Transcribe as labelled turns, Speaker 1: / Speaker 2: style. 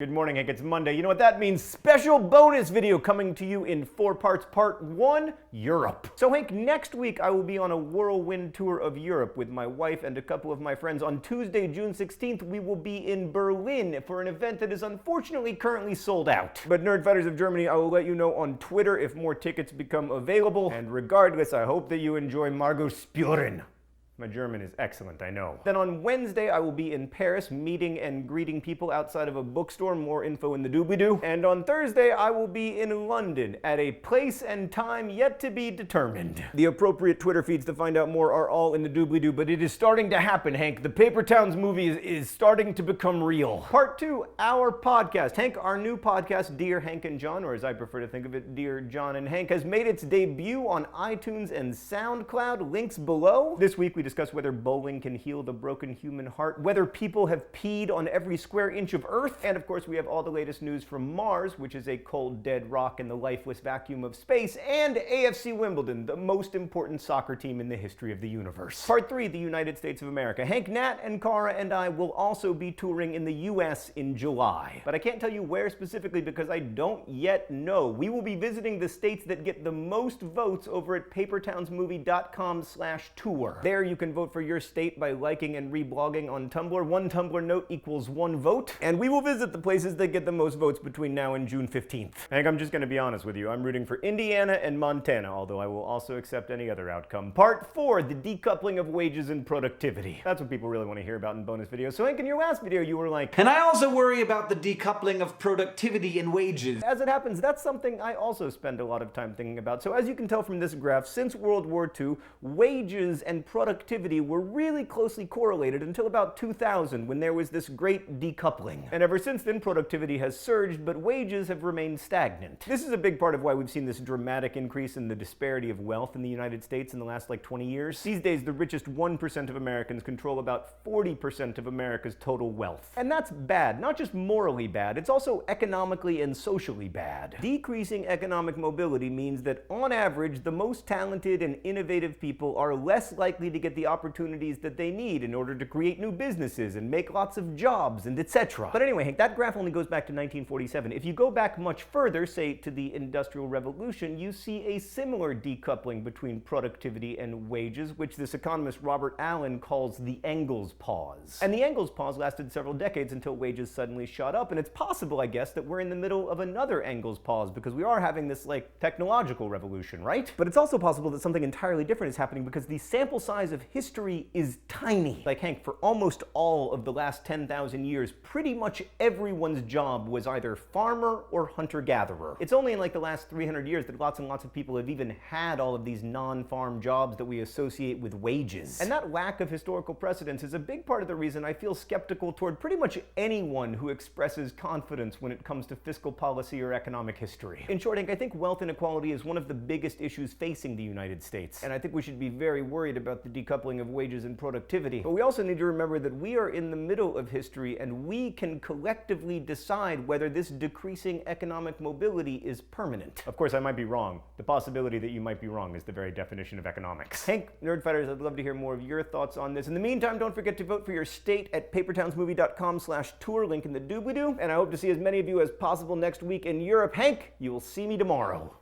Speaker 1: Good morning, Hank. It's Monday. You know what that means? Special bonus video coming to you in 4 parts. Part 1, Europe. So Hank, next week I will be on a whirlwind tour of Europe with my wife and a couple of my friends. On Tuesday, June 16th, we will be in Berlin for an event that is unfortunately currently sold out. But Nerdfighters of Germany, I will let you know on Twitter if more tickets become available. And regardless, I hope that you enjoy Margot Spüren. My German is excellent, I know. Then on Wednesday, I will be in Paris meeting and greeting people outside of a bookstore. More info in the doobly-doo. And on Thursday, I will be in London at a place and time yet to be determined. The appropriate Twitter feeds to find out more are all in the doobly-doo, but it is starting to happen, Hank. The Paper Towns movie is starting to become real. Part 2, our podcast. Hank, our new podcast, Dear Hank and John, or as I prefer to think of it, Dear John and Hank, has made its debut on iTunes and SoundCloud. Links below. This week, we discuss whether bowling can heal the broken human heart, whether people have peed on every square inch of Earth, and of course we have all the latest news from Mars, which is a cold, dead rock in the lifeless vacuum of space, and AFC Wimbledon, the most important soccer team in the history of the universe. Part 3, the United States of America. Hank, Nat, and Cara and I will also be touring in the US in July. But I can't tell you where specifically because I don't yet know. We will be visiting the states that get the most votes over at papertownsmovie.com/tour. There you can vote for your state by liking and reblogging on Tumblr. 1 Tumblr note equals 1 vote. And we will visit the places that get the most votes between now and June 15th. Hank, I'm just going to be honest with you. I'm rooting for Indiana and Montana, although I will also accept any other outcome. Part 4, the decoupling of wages and productivity. That's what people really want to hear about in bonus videos. So Hank, in your last video, you were like,
Speaker 2: and I also worry about the decoupling of productivity and wages.
Speaker 1: As it happens, that's something I also spend a lot of time thinking about. So as you can tell from this graph, since World War II, wages and productivity were really closely correlated until about 2000, when there was this great decoupling. And ever since then, productivity has surged, but wages have remained stagnant. This is a big part of why we've seen this dramatic increase in the disparity of wealth in the United States in the last 20 years. These days, the richest 1% of Americans control about 40% of America's total wealth. And that's bad, not just morally bad, it's also economically and socially bad. Decreasing economic mobility means that, on average, the most talented and innovative people are less likely to get the opportunities that they need in order to create new businesses and make lots of jobs and etc. But anyway, Hank, that graph only goes back to 1947. If you go back much further, say to the Industrial Revolution, you see a similar decoupling between productivity and wages, which this economist Robert Allen calls the Engels pause. And the Engels pause lasted several decades until wages suddenly shot up, and it's possible, I guess, that we're in the middle of another Engels pause because we are having this, technological revolution, right? But it's also possible that something entirely different is happening because the sample size of history is tiny. Hank, for almost all of the last 10,000 years, pretty much everyone's job was either farmer or hunter-gatherer. It's only in the last 300 years that lots and lots of people have even had all of these non-farm jobs that we associate with wages. And that lack of historical precedence is a big part of the reason I feel skeptical toward pretty much anyone who expresses confidence when it comes to fiscal policy or economic history. In short, Hank, I think wealth inequality is one of the biggest issues facing the United States. And I think we should be very worried about the decoupling of wages and productivity. But we also need to remember that we are in the middle of history and we can collectively decide whether this decreasing economic mobility is permanent. Of course, I might be wrong. The possibility that you might be wrong is the very definition of economics. Hank, Nerdfighters, I'd love to hear more of your thoughts on this. In the meantime, don't forget to vote for your state at papertownsmovie.com/tour, link in the doobly-doo. And I hope to see as many of you as possible next week in Europe. Hank, you will see me tomorrow.